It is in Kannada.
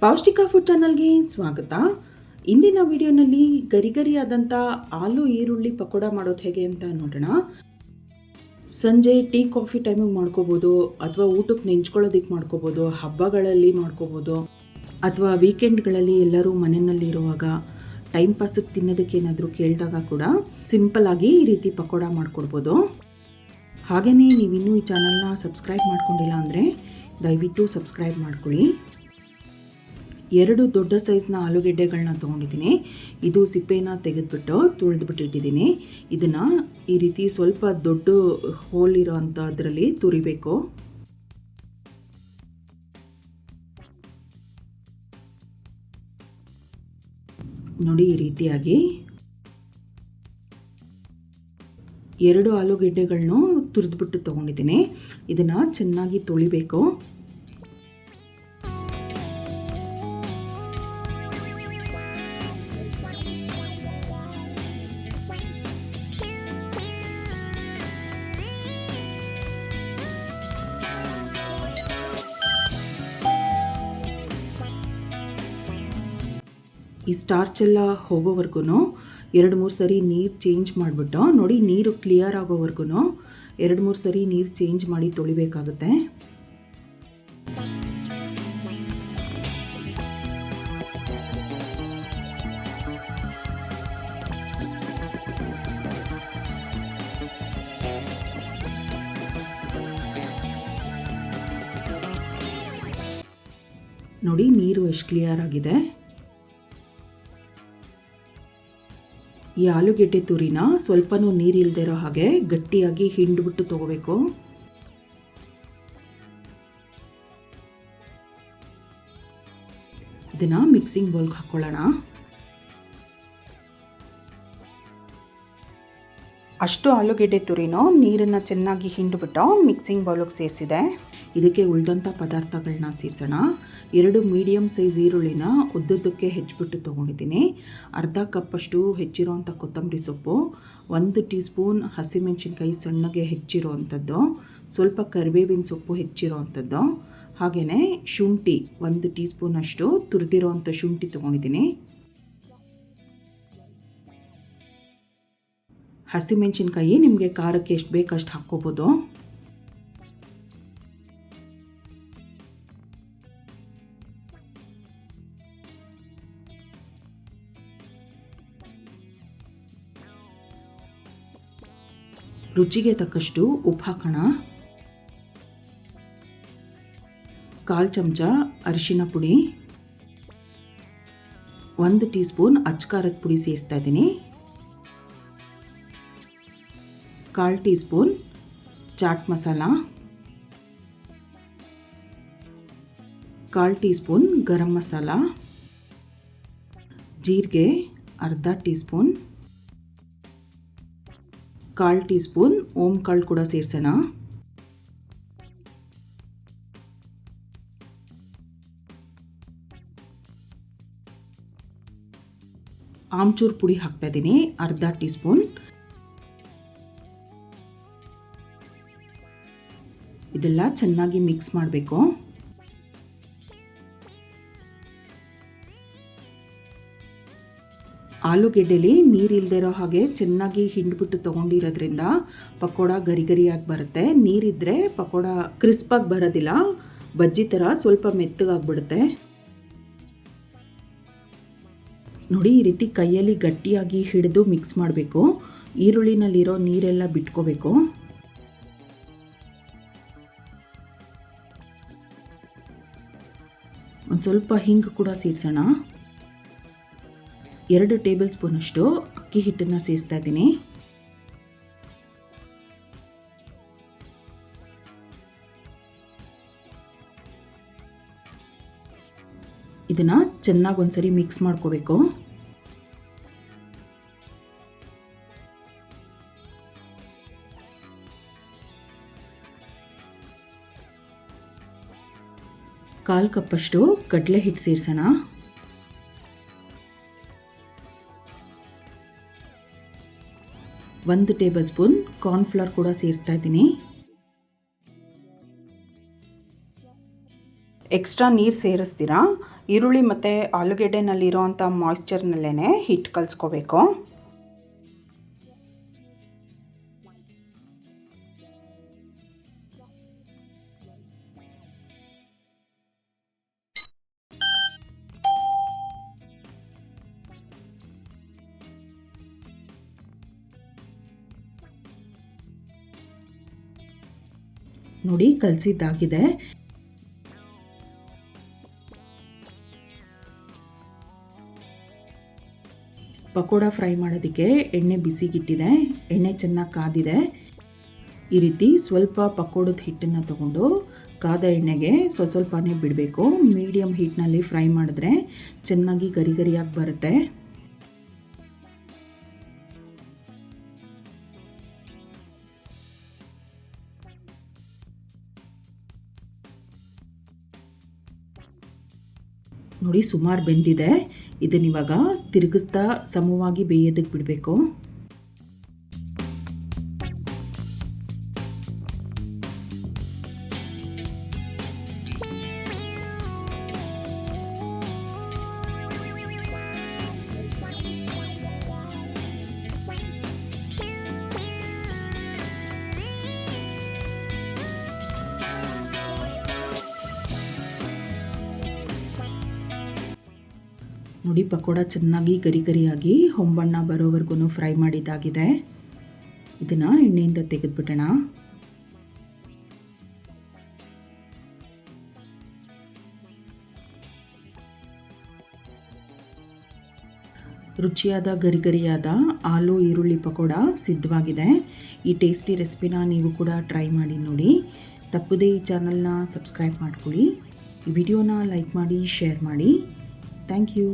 ಪೌಷ್ಟಿಕ ಫುಡ್ ಚಾನಲ್ಗೆ ಸ್ವಾಗತ. ಇಂದಿನ ವಿಡಿಯೋನಲ್ಲಿ ಗರಿಗರಿಯಾದಂಥ ಆಲೂ ಈರುಳ್ಳಿ ಪಕೋಡ ಮಾಡೋದು ಹೇಗೆ ಅಂತ ನೋಡೋಣ. ಸಂಜೆ ಟೀ ಕಾಫಿ ಟೈಮಿಗೆ ಮಾಡ್ಕೋಬೋದು, ಅಥವಾ ಊಟಕ್ಕೆ ನೆಂಚ್ಕೊಳ್ಳೋದಕ್ಕೆ ಮಾಡ್ಕೋಬೋದು, ಹಬ್ಬಗಳಲ್ಲಿ ಮಾಡ್ಕೋಬೋದು, ಅಥವಾ ವೀಕೆಂಡ್ಗಳಲ್ಲಿ ಎಲ್ಲರೂ ಮನೆಯಲ್ಲಿರುವಾಗ ಟೈಮ್ ಪಾಸಿಗೆ ತಿನ್ನೋದಕ್ಕೆ ಏನಾದರೂ ಕೇಳಿದಾಗ ಕೂಡ ಸಿಂಪಲ್ ಆಗಿ ಈ ರೀತಿ ಪಕೋಡ ಮಾಡಿಕೊಡ್ಬೋದು. ಹಾಗೆಯೇ ನೀವಿನ್ನೂ ಈ ಚಾನಲ್ನ ಸಬ್ಸ್ಕ್ರೈಬ್ ಮಾಡ್ಕೊಂಡಿಲ್ಲ ಅಂದರೆ ದಯವಿಟ್ಟು ಸಬ್ಸ್ಕ್ರೈಬ್ ಮಾಡ್ಕೊಳ್ಳಿ. 2 ದೊಡ್ಡ ಸೈಜ್ನ ಆಲೂಗೆಡ್ಡೆಗಳನ್ನ ತೊಗೊಂಡಿದ್ದೀನಿ. ಇದು ಸಿಪ್ಪೆನ ತೆಗೆದುಬಿಟ್ಟು ತುಳಿದ್ಬಿಟ್ಟಿದ್ದೀನಿ. ಇದನ್ನು ಈ ರೀತಿ ಸ್ವಲ್ಪ ದೊಡ್ಡ ಹೋಲ್ ಇರೋ ಅಂಥದ್ರಲ್ಲಿ ತುರಿಬೇಕು. ನೋಡಿ, ಈ ರೀತಿಯಾಗಿ 2 ಆಲೂಗೆಡ್ಡೆಗಳನ್ನು ತುರಿದ್ಬಿಟ್ಟು ತೊಗೊಂಡಿದ್ದೀನಿ. ಇದನ್ನು ಚೆನ್ನಾಗಿ ತೊಳಿಬೇಕು. ಈ ಸ್ಟಾರ್ಚ್ ಎಲ್ಲ ಹೋಗೋವರೆಗೂ 2-3 ಸರಿ ನೀರು ಚೇಂಜ್ ಮಾಡಿಬಿಟ್ಟು, ನೋಡಿ ನೀರು ಕ್ಲಿಯರ್ ಆಗೋವರೆಗೂ 2-3 ಸರಿ ನೀರು ಚೇಂಜ್ ಮಾಡಿ ತೊಳಿಬೇಕಾಗುತ್ತೆ. ನೋಡಿ ನೀರು ಎಷ್ಟು ಕ್ಲಿಯರ್ ಆಗಿದೆ. ಈ ಆಲೂಗೆಡ್ಡೆ ತುರಿನ ಸ್ವಲ್ಪನೂ ನೀರಿಲ್ಲದೆ ಇರೋ ಹಾಗೆ ಗಟ್ಟಿಯಾಗಿ ಹಿಂಡ್ಬಿಟ್ಟು ತಗೋಬೇಕು. ಇದನ್ನ ಮಿಕ್ಸಿಂಗ್ ಬೌಲ್ಗೆ ಹಾಕೊಳ್ಳೋಣ. ಅಷ್ಟು ಆಲೂಗೆಡ್ಡೆ ತುರಿನೋ ನೀರನ್ನು ಚೆನ್ನಾಗಿ ಹಿಂಡ್ಬಿಟ್ಟು ಮಿಕ್ಸಿಂಗ್ ಬೌಲಿಗೆ ಸೇರಿಸಿದೆ. ಇದಕ್ಕೆ ಉಳಿದಂಥ ಪದಾರ್ಥಗಳನ್ನ ಸೇರಿಸೋಣ. 2 ಮೀಡಿಯಮ್ ಸೈಜ್ ಈರುಳ್ಳಿನ ಉದ್ದುದ್ದಕ್ಕೆ ಹೆಚ್ಚಿಬಿಟ್ಟು ತೊಗೊಂಡಿದ್ದೀನಿ. ಅರ್ಧ ಕಪ್ಪಷ್ಟು ಹೆಚ್ಚಿರೋವಂಥ ಕೊತ್ತಂಬರಿ ಸೊಪ್ಪು, 1 ಟೀ ಸ್ಪೂನ್ ಹಸಿಮೆಣಸಿನ್ಕಾಯಿ ಸಣ್ಣಗೆ ಹೆಚ್ಚಿರೋವಂಥದ್ದು, ಸ್ವಲ್ಪ ಕರಿಬೇವಿನ ಸೊಪ್ಪು ಹೆಚ್ಚಿರೋವಂಥದ್ದು, ಹಾಗೆಯೇ ಶುಂಠಿ 1 ಟೀ ಸ್ಪೂನಷ್ಟು ತುರಿದಿರೋವಂಥ ಶುಂಠಿ ತೊಗೊಂಡಿದ್ದೀನಿ. ಹಸಿಮೆಣಸಿನ್ಕಾಯಿ ನಿಮಗೆ ಖಾರಕ್ಕೆ ಎಷ್ಟು ಬೇಕಷ್ಟು ಹಾಕ್ಕೋಬೋದು. ರುಚಿಗೆ ತಕ್ಕಷ್ಟು ಉಪ್ಪು ಹಾಕೋಣ. 1/4 ಚಮಚ ಅರಿಶಿನ ಪುಡಿ, 1 ಟೀ ಸ್ಪೂನ್ ಅಚ್ಚಕಾರದ ಪುಡಿ ಸೇರಿಸ್ತಾ ಇದ್ದೀನಿ. 1/4 teaspoon chaat masala, 1/4 teaspoon garam masala, ಜೀರಿಗೆ ಅರ್ಧ ಟೀ ಸ್ಪೂನ್, 1/4 ಟೀ ಸ್ಪೂನ್ ಓಂ ಕಾಳು ಕೂಡ ಸೇರಿಸೋಣ. ಆಮ್ಚೂರು ಪುಡಿ ಹಾಕ್ತಾ ಇದ್ದೀನಿ, ಅರ್ಧ ಟೀ ಸ್ಪೂನ್. ಇದೆಲ್ಲ ಚೆನ್ನಾಗಿ ಮಿಕ್ಸ್ ಮಾಡಬೇಕು. ಆಲೂಗೆಡ್ಡೆಲಿ ನೀರಿಲ್ಲದೆ ಇರೋ ಹಾಗೆ ಚೆನ್ನಾಗಿ ಹಿಂಡ್ಬಿಟ್ಟು ತೊಗೊಂಡಿರೋದ್ರಿಂದ ಪಕೋಡ ಗರಿ ಗರಿಯಾಗಿ ಬರುತ್ತೆ. ನೀರಿದ್ದರೆ ಪಕೋಡ ಕ್ರಿಸ್ಪಾಗಿ ಬರೋದಿಲ್ಲ, ಬಜ್ಜಿ ಥರ ಸ್ವಲ್ಪ ಮೆತ್ತಗಾಗ್ಬಿಡುತ್ತೆ. ನೋಡಿ, ಈ ರೀತಿ ಕೈಯಲ್ಲಿ ಗಟ್ಟಿಯಾಗಿ ಹಿಡಿದು ಮಿಕ್ಸ್ ಮಾಡಬೇಕು. ಈರುಳ್ಳಿನಲ್ಲಿರೋ ನೀರೆಲ್ಲ ಬಿಟ್ಕೋಬೇಕು. ಒಂದು ಸ್ವಲ್ಪ ಹಿಂಗು ಕೂಡ ಸೇರಿಸೋಣ. 2 ಟೇಬಲ್ ಸ್ಪೂನಷ್ಟು ಅಕ್ಕಿ ಹಿಟ್ಟನ್ನು ಸೇರಿಸ್ತಾ ಇದ್ದೀನಿ. ಇದನ್ನು ಚೆನ್ನಾಗಿ ಒಂದ್ಸರಿ ಮಿಕ್ಸ್ ಮಾಡ್ಕೋಬೇಕು. ಕಾಲು ಕಪ್ಪಷ್ಟು ಕಡಲೆ ಹಿಟ್ಟು ಸೇರಿಸೋಣ. 1 ಟೇಬಲ್ ಸ್ಪೂನ್ ಕಾರ್ನ್ಫ್ಲವರ್ ಕೂಡ ಸೇರಿಸ್ತಾ ಇದ್ದೀನಿ. ಎಕ್ಸ್ಟ್ರಾ ನೀರು ಸೇರಿಸ್ತೀರಾ, ಈರುಳ್ಳಿ ಮತ್ತು ಆಲೂಗೆಡ್ಡೆನಲ್ಲಿರೋವಂಥ ಮಾಯ್ಶ್ಚರ್ನಲ್ಲೇ ಹಿಟ್ಟು ಕಲಿಸ್ಕೋಬೇಕು. ನೋಡಿ ಕಲಸಿದ್ದಾಗಿದೆ. ಪಕೋಡ ಫ್ರೈ ಮಾಡೋದಕ್ಕೆ ಎಣ್ಣೆ ಬಿಸಿಗಿಟ್ಟಿದೆ. ಎಣ್ಣೆ ಚೆನ್ನಾಗಿ ಕಾದಿದೆ. ಈ ರೀತಿ ಸ್ವಲ್ಪ ಪಕೋಡದ ಹಿಟ್ಟನ್ನು ತಗೊಂಡು ಕಾದ ಎಣ್ಣೆಗೆ ಸ್ವಲ್ಪನೇ ಬಿಡಬೇಕು. ಮೀಡಿಯಮ್ ಹೀಟ್ನಲ್ಲಿ ಫ್ರೈ ಮಾಡಿದ್ರೆ ಚೆನ್ನಾಗಿ ಗರಿ ಗರಿಯಾಗಿ ಬರುತ್ತೆ. ನೋಡಿ ಸುಮಾರು ಬೆಂದಿದೆ. ಇದನ್ನಿವಾಗ ತಿರುಗಿಸ್ತಾ ಸಮವಾಗಿ ಬೇಯೋದಕ್ಕೆ ಬಿಡಬೇಕು. ನೋಡಿ ಪಕೋಡ ಚೆನ್ನಾಗಿ ಗರಿ ಗರಿಯಾಗಿ ಹೊಂಬಣ್ಣ ಬರೋವರೆಗೂ ಫ್ರೈ ಮಾಡಿದ್ದಾಗಿದೆ. ಇದನ್ನು ಎಣ್ಣೆಯಿಂದ ತೆಗೆದುಬಿಡೋಣ. ರುಚಿಯಾದ ಗರಿ ಗರಿಯಾದ ಆಲೂ ಈರುಳ್ಳಿ ಪಕೋಡ ಸಿದ್ಧವಾಗಿದೆ. ಈ ಟೇಸ್ಟಿ ರೆಸಿಪಿನ ನೀವು ಕೂಡ ಟ್ರೈ ಮಾಡಿ ನೋಡಿ. ತಪ್ಪದೇ ಈ ಚಾನಲ್ನ ಸಬ್ಸ್ಕ್ರೈಬ್ ಮಾಡ್ಕೊಳ್ಳಿ. ಈ ವಿಡಿಯೋನ ಲೈಕ್ ಮಾಡಿ, ಶೇರ್ ಮಾಡಿ. Thank you.